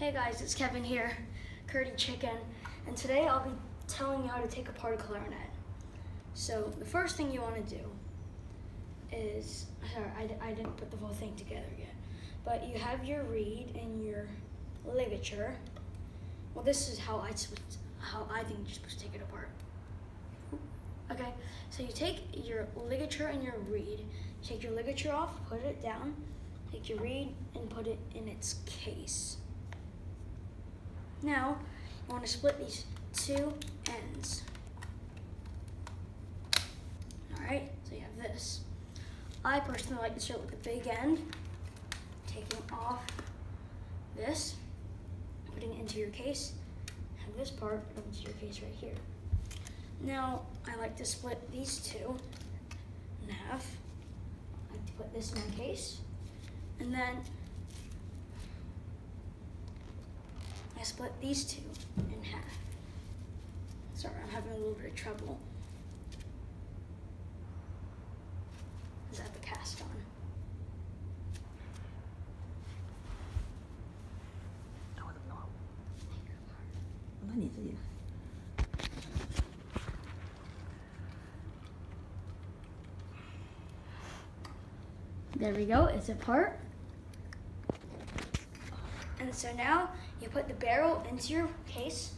Hey guys, it's Kevin here, Curdy Chicken, and today I'll be telling you how to take apart a clarinet. So the first thing you want to do is, I didn't put the whole thing together yet, but you have your reed and your ligature. Well, this is how I think you're supposed to take it apart. Okay, so you take your ligature and your reed, take your ligature off, put it down, take your reed and put it in its case. Now, you want to split these two ends. Alright, so you have this. I personally like to start with the big end, taking off this, putting it into your case, have this part put into your case right here. Now, I like to split these two in half. I like to put this in my case, and then I split these two in half. Sorry, I'm having a little bit of trouble. Is that the cast on? There we go, it's apart. And so now you put the barrel into your case,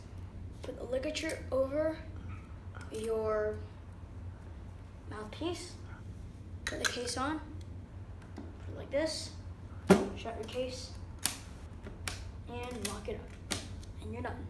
put the ligature over your mouthpiece, put the case on, put it like this, shut your case, and lock it up, and you're done.